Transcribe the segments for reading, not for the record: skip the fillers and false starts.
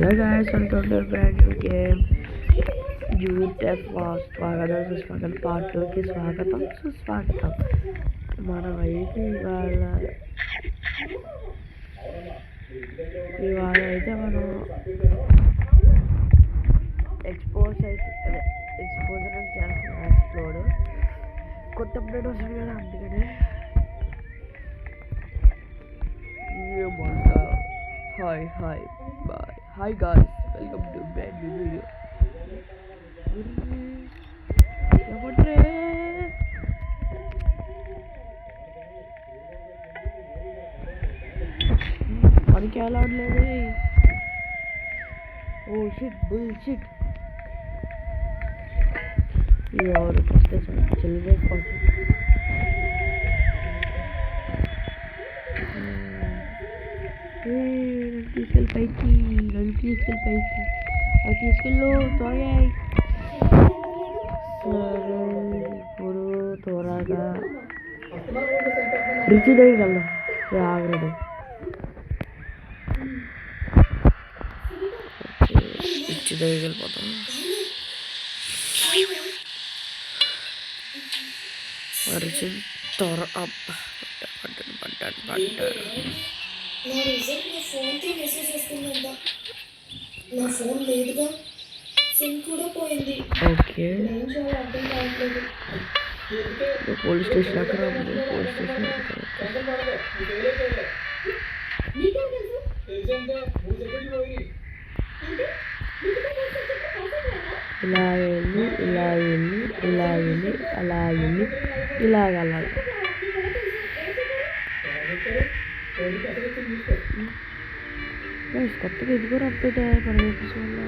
Hello guys, welcome to a brand new game. స్వాగతం సుస్వాగతం part 2కి స్వాగతం సుస్వాగతం. మనం అయితే ఇవాళ అయితే మనం ఎక్స్పోజర్ చేస్తున్నాం. ఎక్స్ప్లోర్ కొత్త అప్డేట్ వస్తుంది కదా, అందుకని Hi guys, welcome to brand new video. మనకి ఎలా ఉండలేదు. Oh shit bullshit. ఎవరు వస్తే చెల్లిదే కోసం తీసుకెళ్ళి పైకి అవి తీసుకెళ్ళు త్వరగా. సరే ఇప్పుడు త్వరగా రిచి దగ్గరికి వెళ్దాం. ఆగలేదు, రిచి దగ్గరికి వెళ్ళిపోతాం. రిచి త్వర నా రిజల్ట్ నా ఫోన్కి మెసేజ్ వస్తుందంట. నా ఫోన్ లేదుగా, సిమ్ కూడా పోయింది. ఓకే, ఏం చేయాలో అర్థం కావట్లేదు. పోలీస్ స్టేషన్ అక్కడ ఉంది. పోలీస్ స్టేషన్ ఇలా వెళ్ళి అలాగ కొత్తగా ఇది కూడా అప్డేట్ అయ్యాయి మన ఎపిసోడ్లో.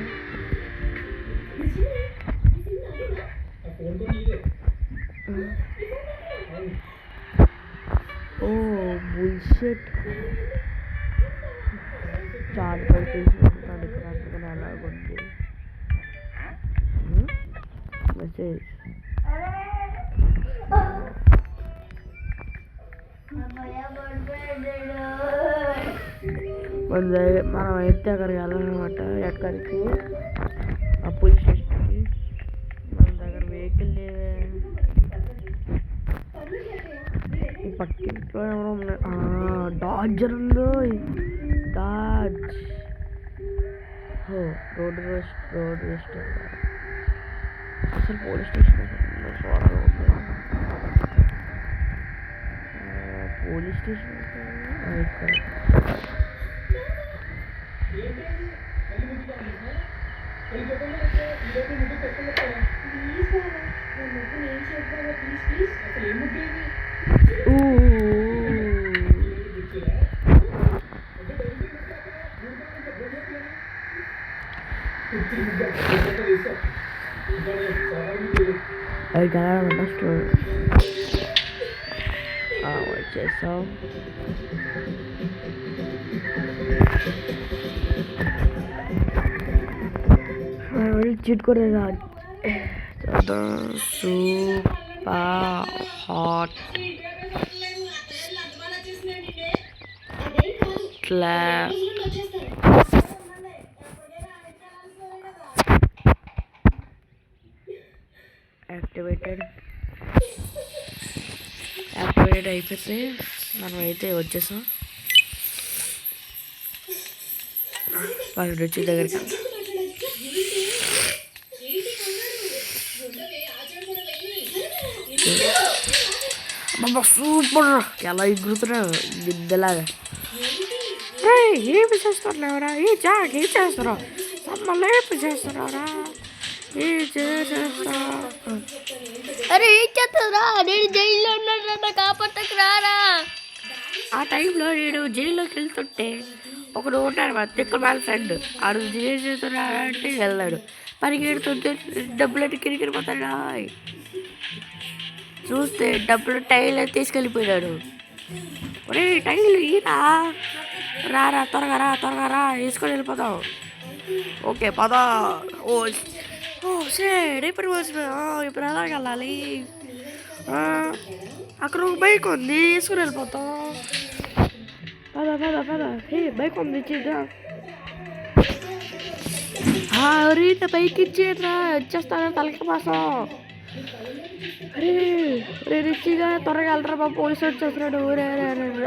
ఓ బుల్షిట్. చాలా తెలిసిపోతున్నాను ఇక్కడ, అందుకని అలాగుంది మెసేజ్. మనం అయితే అక్కడికి వెళ్ళాలన్నమాట. ఎక్కడికి? ఆ పోలీస్ స్టేషన్కి. మన దగ్గర వెహికల్ లేవే. ఈ పక్కింట్లో ఎవరో డాడ్జర్ ఉందో. Dodge road rest. అసలు పోలీస్ స్టేషన్ చూడాలి. పోలీస్ స్టేషన్ ఇక్కడ. అది కలగడం స్టోర్ వచ్చేసాం. చీట్ కూడా సూపర్ హాట్ స్లాబ్. యాక్టివేటెడ్ అయిపోతే మనం అయితే వచ్చేసాం. రుచి దగ్గరికి సూపర్. ఎలా ఎగురుతున్నా గిద్దలాగా. ఏమి చేస్తున్నావురా? ఏం చేస్తున్నావు? మమ్మల్ని ఏమి చేస్తున్నావురా? అరే ఏం చేస్తావురా? నేను జైల్లో ఉన్నాను, కాపాడకు రారా. ఆ టైంలో నేను జైల్లోకి వెళ్తుంటే ఒకడు ఉంటాడు మా తిక్కల వాళ్ళ ఫ్రెండ్. ఆ రోజు ఏం చేస్తున్నాడు అంటే వెళ్ళాడు. పరిగెడుతుంటే డబ్బులు కిరికిరిపోతాడు. చూస్తే డబ్బులు టైల్ తీసుకెళ్ళిపోయాడు. ఒరే టైల్ ఈరా, రారా త్వరగా రా వేసుకొని వెళ్ళిపోతావు. ఓకే పదా. ఓ షేడ్ ఇప్పుడు ఇప్పుడు ఎలాగ వెళ్ళాలి? అక్కడ ఒక బైక్ ఉంది, వేసుకుని వెళ్ళిపోతాం. పద హే బైక్ ఉంది, ఇచ్చేద్దా. అరే నా పైకి ఇచ్చేట్రా వచ్చేస్తాను తలకి మాసం. అరే రే రిచ్చిగా త్వరగా వెళ్ళరా బాబు పోలీసు వచ్చేస్తున్నాడు.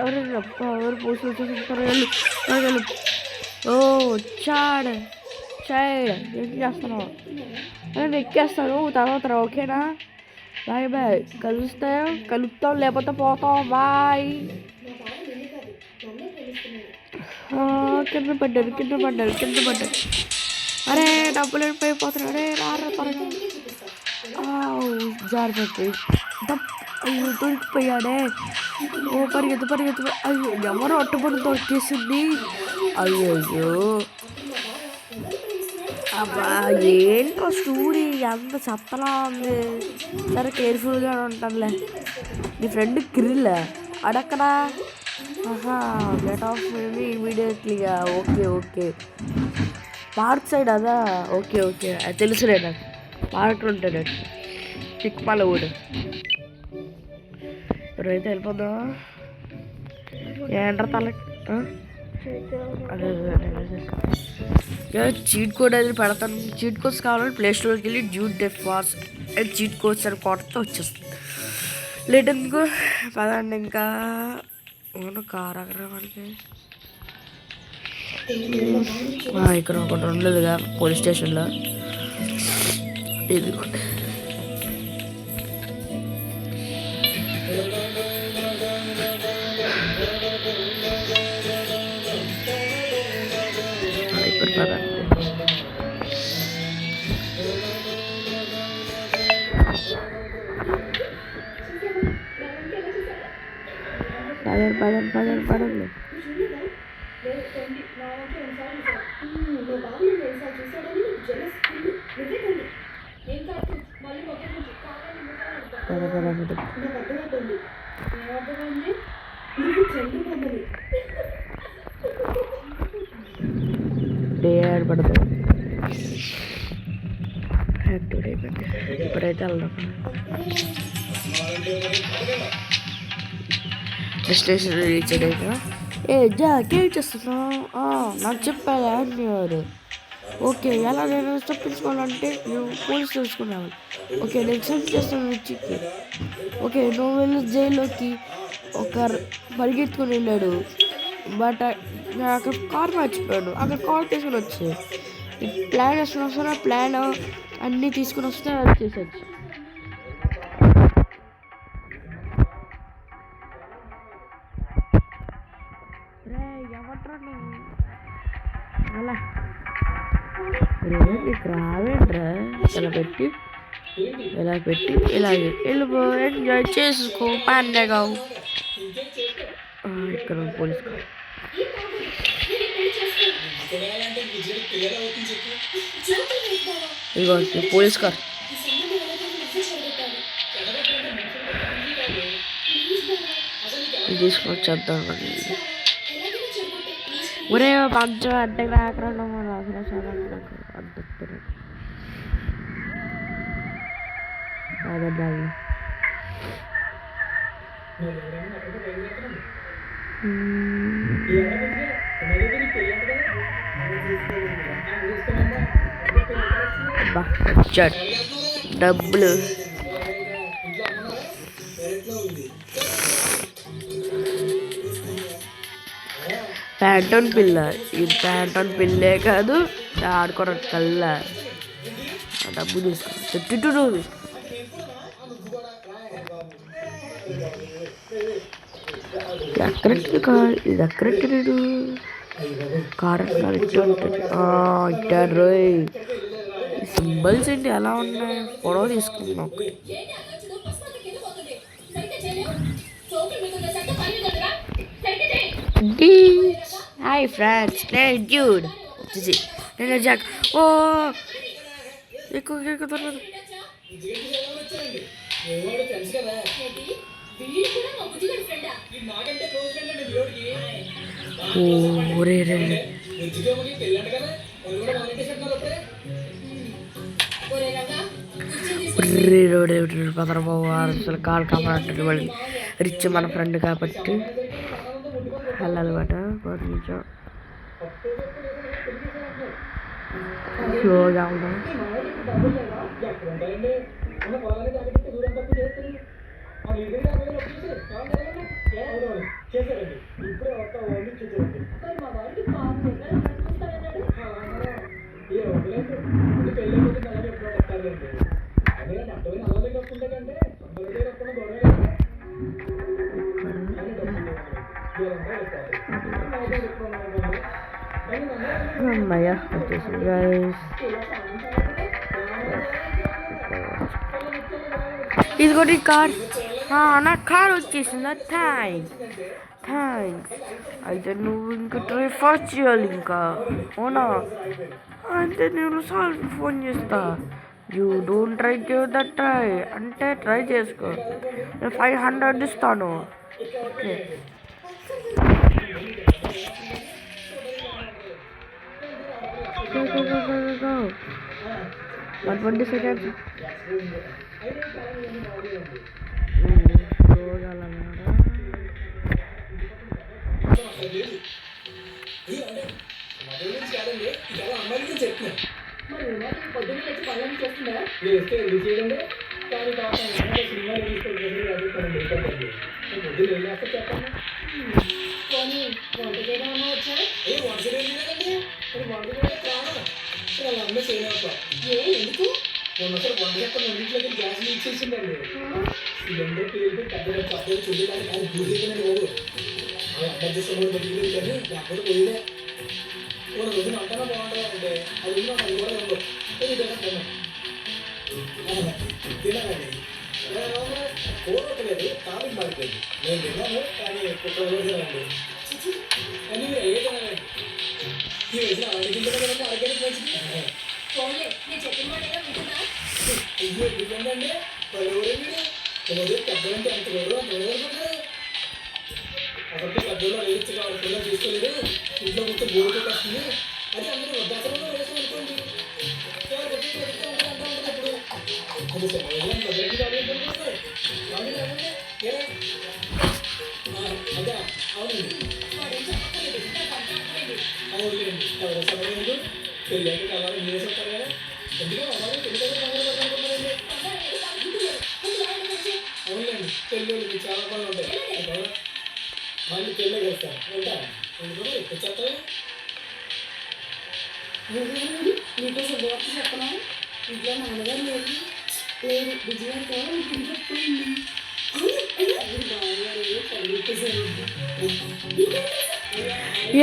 ఎవరు పోలీసులు వచ్చేసి త్వరగా వెళ్ళు. ఓ వచ్చాడు సైడ్ ఏం చేస్తున్నావు? నేను ఎక్కేస్తాను తర్వాత ఓకేనా? బాయ్ కలుపుతాం లేకపోతే పోతాం బాయ్. కింద పడ్డాడు. అరే డబ్బులు వెళ్ళిపోతున్నాడు. అరే రారా త్వరగా. జారిపోతుంది. అయ్యో దొరికిపోయాడే. ఓ పరిగెత్తు. అయ్యో ఎవరో అట్టుబడి దొరికేసింది. అయ్యో అబ్బా ఏంటో స్టోరీ ఎంత చెత్తలా ఉంది. సరే కేర్ఫుల్గా ఉంటానులే. నీ ఫ్రెండ్ కిరిల్ అడక్కడా? గెట్ ఆఫ్ ఇమీడియట్లీగా. ఓకే పార్క్ సైడ్ అదా? ఓకే అది తెలుసులే నాకు. పార్క్ ఉంటాడు చిక్మాల ఊడు. ఎవరైతే వెళ్ళిపోదా ఏంట్రా తల. అదే చీట్ కోడ్ అది పెడతాను. చీట్ కోడ్స్ కావాలంటే ప్లే స్టోర్కి వెళ్ళి Dude Theft Wars and cheat codes అని కొడితే వచ్చేస్తుంది. లేట్ ఎందుకు పదండి. ఇంకా కార్ అక్కడ మనకి ఇక్కడ ఒకటి ఉండదుగా పోలీస్ స్టేషన్లో. ఇది ఇప్పుడు పదండి. పదండి. పడతాం ఇప్పుడైతే వెళ్దాం. స్టేషన్ రీచ్ అయ్యాక కేం చేస్తున్నావు? నాకు చెప్పాలి అన్ని వారు. ఓకే ఎలా నేను తప్పించుకోవాలంటే నువ్వు పోలీసు తెలుసుకున్నాను. ఓకే నేను సెండ్ చేస్తాను రిచికి. ఓకే నువ్వు వెళ్ళి జైల్లోకి ఒక పరిగెత్తుకుని వెళ్ళాడు. బట్ నేను అక్కడ కార్ మర్చిపోయాడు. అక్కడ కార్ తీసుకుని వచ్చి ప్లాన్ వేసుకుని వస్తున్నా. ప్లాన్ అన్నీ తీసుకుని వస్తే అది చేసేది. అలా నీకు రావేంట్రా? ఇలా పెట్టి ఇలాగే వెళ్ళిపో. ఎంజాయ్ చేసుకో పండగ. ఇక్కడ పోలీస్ కార్. ఇదిగో పోలీస్ కార్. తీసుకొని వచ్చేద్దాం. ఒరే పంచం అంటే అక్కడ అదే డబ్బులు ప్యాంటోన్ పిల్ల. ఇది ప్యాంటోన్ పిల్లే కాదు ఆడుకోవడం కల్లా. డబ్బు తీసుకో. ఎక్కడెట్టి కార్ ఇది? ఎక్కడెట్టాడు కార్? ఇట్లా ఉంటుంది. ఇట్టాడు రోయ్. సింబల్స్ ఏంటి ఎలా ఉన్నాయి? ఫోటో తీసుకుందాం. హాయ్ ఫ్రెండ్స్, నేను డ్యూడ్. నేను జాక్. ఓ ఎక్కువ తర్వాత పదరబాబు అసలు కాల్ కాపాడంటాడు. వాళ్ళు రిచ్ మన ఫ్రెండ్ కాబట్టి వెళ్ళాలన్నమాట. కొంచెం స్లోగా వెళ్దాం. అమ్మయ్య వచ్చేసింది గైస్. ఇదిగోటి కార్. నా కార్ వచ్చేసిందా? థ్యాంక్స్. అయితే నువ్వు ఇంకా ట్రై ఫాస్ట్ చేయాలి ఇంకా. అవునా? అంటే నేను సార్ ఫోన్ చేస్తా. You don't try give that try అంటే ట్రై చేసుకో. నేను 500 ఇస్తాను. Okay 120 seconds. గ్యాస్ లీక్ చేసిందండి. సిలిండర్ పేరు పెద్దగా చప్పలు చూడడానికి అది దూరేదండి బాబు. అడ్జస్ట్ బతికిలేదు కానీ లేకపోతే పోయిదే ఒక రోజున అంటారా బాగుంటుందంటే అది అది కూడా ఉండదు. తినాలండి కోరట్లేదు కాలం మారిపోయింది. నేను తిన్నాను కానీ కుక్క తినాలండి. కానీ మీరు ఏ తినాలండి ఈ వయసులో అలాంటి తింటే కదండి ఆరోగ్యానికి మంచిది. ఇది ఎందుకంటే ఎవరే మీరు పెద్దలంటే అంత గౌరవం గౌరవపడ్డారు. అసలు పెద్దలో వేయించి కావాలి తీసుకోలేదు. ఇంట్లో మొత్తం బోర్డు పెట్టేస్తుంది. అది అందరూ వద్దాసంలో వేస్తాం అనుకోండి. ఇప్పుడు అది సమయం భద్రకి కావాలి అదే అవునండి అవునండి ఎవరో సమయం పెళ్ళి కావాలి మీరే చెప్తారు కదా. ఎందుకంటే అమ్మాయి పెళ్లి అనుకుంటున్నారండి. అవునండి పెళ్ళి మీకు చాలా పనులు ఉంటాయి. మళ్ళీ పెళ్ళి చేస్తాను ఉంటాను ఎందుకు ఎక్కువ చెప్తాను. నీకు శుభవార్త చెప్పనా? ఇంట్లో నాన్నగారు లేదు లేదు విజయానికి ఇంట్లో పోయింది.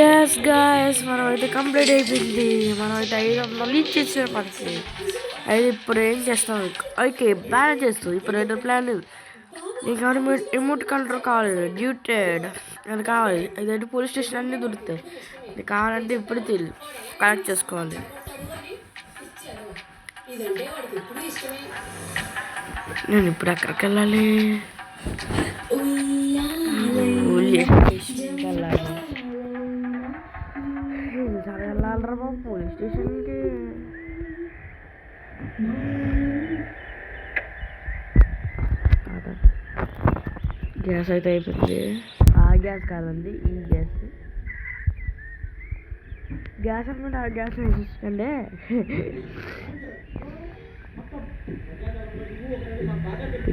ఎస్ గాయస్ మనం అయితే కంప్లీట్ అయిపోయింది. మనం అయితే 500 ఇచ్చేసాం మనకి. అయితే ఇప్పుడు ఏం చేస్తాం? ఓకే బ్యాన్ చేస్తాం. ఇప్పుడు ఏదో ప్లాన్ నీకు రిమోట్ కంట్రోల్ కావాలి, డ్యూటెడ్ అది కావాలి. అదంటే పోలీస్ స్టేషన్ అన్నీ దొరుకుతాయి. నీకు కావాలంటే ఇప్పుడు కలెక్ట్ చేసుకోవాలి. నేను ఇప్పుడు ఎక్కడికి వెళ్ళాలి? సరే వెళ్ళాలరా బాబు పోలీస్ స్టేషన్కి. గ్యాస్ అయితే అయిపోయింది. ఆ గ్యాస్ కాదండి ఈ గ్యాస్. గ్యాస్ అనుకుంటే ఆ గ్యాస్ వేసేసుకోండి.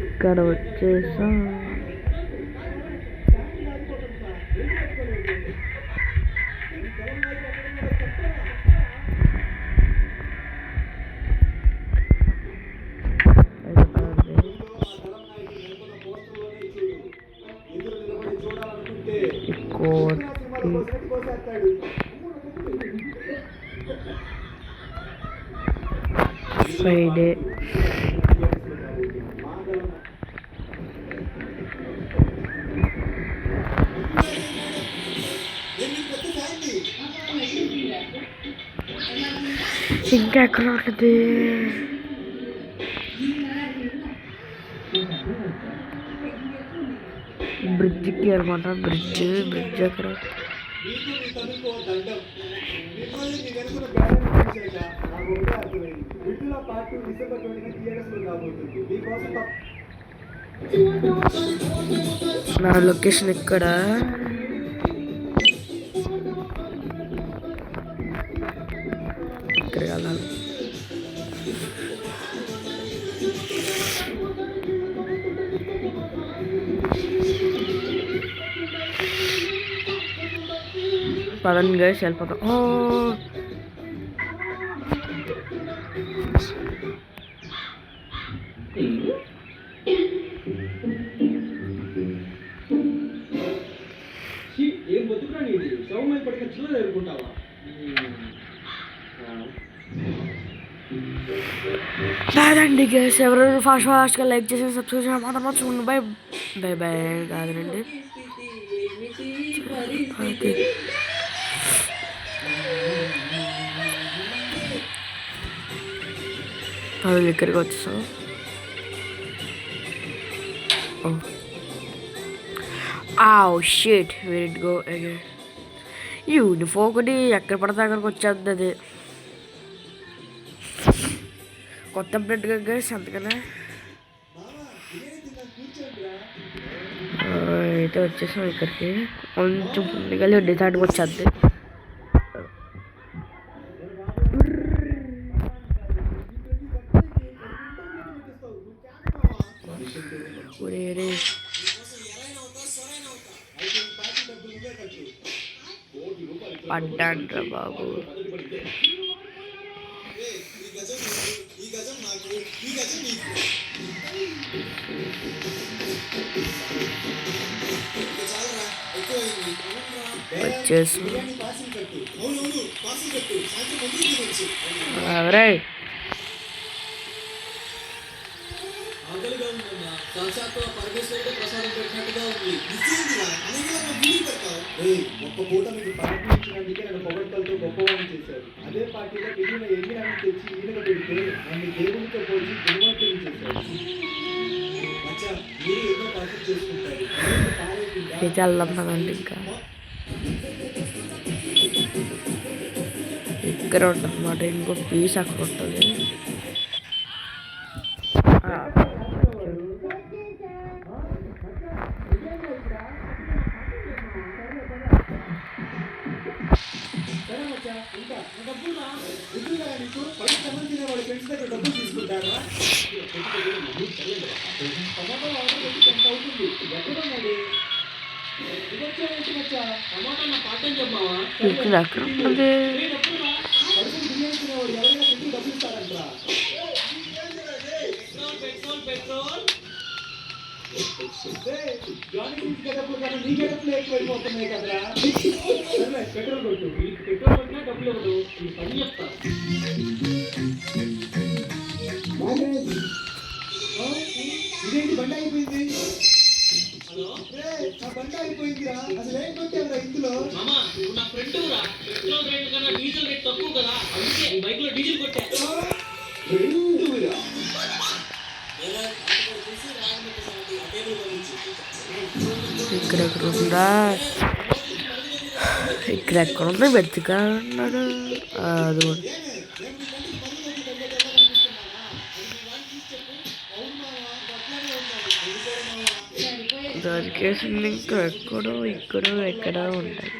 ఇక్కడ వచ్చేసాం. ఫ్రైడే ఇంకా ఎక్కడ ఉంటుంది? బ్రిడ్జ్కి అనమాట. బ్రిడ్జ్ ఎక్కడ? నా లొకేషన్ ఇక్కడ. ఇక్కడ వెళ్ళాలి. పదండి గైస్ వెళ్ళిపోతాం. ఏం బతుకురా నీది శవం మీద పడిన చిల్లర ఎదుర్కొంటావా కాదండి గైస్ ఎవరు ఫాస్ట్గా లైక్ చేసి సబ్స్క్రైబ్ చేయడం మాత్రం మర్చిపోండి. Bye bye bye. కాదండి పది ఇక్కడికి వచ్చేసాం. Shit where it go again. Uniform ఒకటి ఎక్కడ పడితే అక్కడికి వచ్చేది అది. కొత్త అప్డేట్ గైస్ అందుకనే అయితే వచ్చేసాం ఇక్కడికి. కొంచెం ముందుగా డిసైడ్కి వచ్చేది. పడ్డాంట్రా బాబు. వచ్చేసి ఎవరై ఒక్క పూట మీకు పార్టీ ఇచ్చినందుకే నన్ను పొగడ్తలతో గొప్పవాడిని చేశారు. అదే పార్టీలో మిగిలిన ఎన్ని నన్ను తెచ్చి ఈయనకు పెడితే నన్ను దేవుడితో పోల్చి దుర్మార్గం చేశారు. అచ్చా మీరు ఎన్నో పార్టీ చేసుకుంటారు. చల్లమ్మదండి ఇంకా ఇక్కడ ఉంటుంది అన్నమాట. ఇంకో పీస్ అక్కడ ఉంటుంది. డబ్బులు తీసుకుంటారా టమాటో ఆర్డర్ పెట్టి 10 అవుతుంది. ఎక్కడున్నది టమాటా నా పాఠం చెప్పావా? ఇక్కడ అక్కడ ఉంటుంది. పడుకుని బిర్యానీ తినేవాడు ఎవరైనా తింటూ డబ్బులు ఇస్తారంటరా. పెట్రోల్ జానికి గడపలు కానీ నీ గడపలు ఎక్కువైపోతున్నాయి కదరా. సరే పెట్రోల్ కొట్టు. పెట్రోల్ కొట్టినా డబ్బులు ఇవ్వదు. పని చెప్తా. ఇదేంటి బండి అయిపోయింది? హలో నా బండి అయిపోయిందిరా. అసలు ఏం కొట్టావురా ఇందులో? మామా నువ్వు నా ఫ్రెండ్ రా. పెట్రోల్ రేట్ కన్నా డీజిల్ రేట్ తక్కువ కదా, అందుకే బైక్ లో డీజిల్ కొట్టా. ఇక్కడెక్కడ ఉందా? ఇక్కడెక్కడ ఉంది వెతుగా అన్నాడు. అది దొరికేసింది. ఇంకా ఎక్కడో ఇక్కడో ఎక్కడో ఉంటాయి.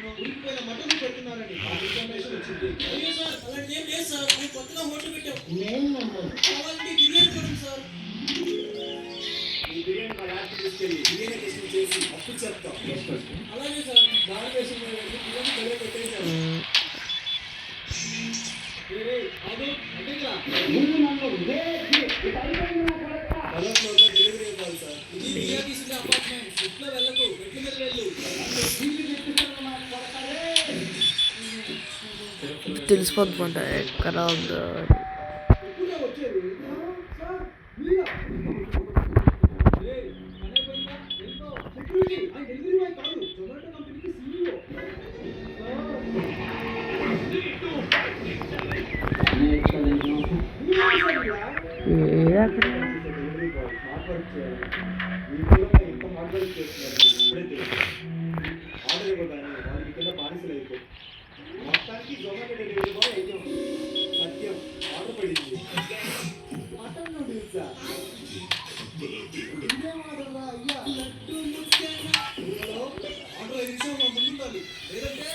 తెలిసిపోతుందంట ఎక్కడ ఉందో. మొత్తానికి జొమాటో డెలివరీ బాయ్ అయితే సత్యం ఆర్డర్ పడింది. మటన్ నూడిల్స్ ఆర్డర్ అయితే ముందుండాలి, లేదంటే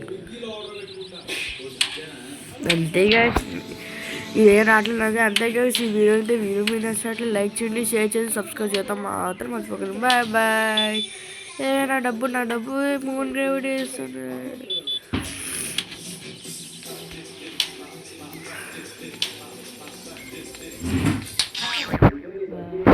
స్విగ్గీలో ఆర్డర్ పెట్టుకుంటా. అంతేగా ఇదే రావట్లేదు. అంతేగా ఈ వీడియో అయితే వీడియో మీద నచ్చినట్లు లైక్ చేయండి, షేర్ చేయండి, సబ్స్క్రైబ్ చేద్దాం మాత్రం మర్చిపోకండి. Bye bye. నా డబ్బు మూన్ గ్రావిటీ వేస్తుంది.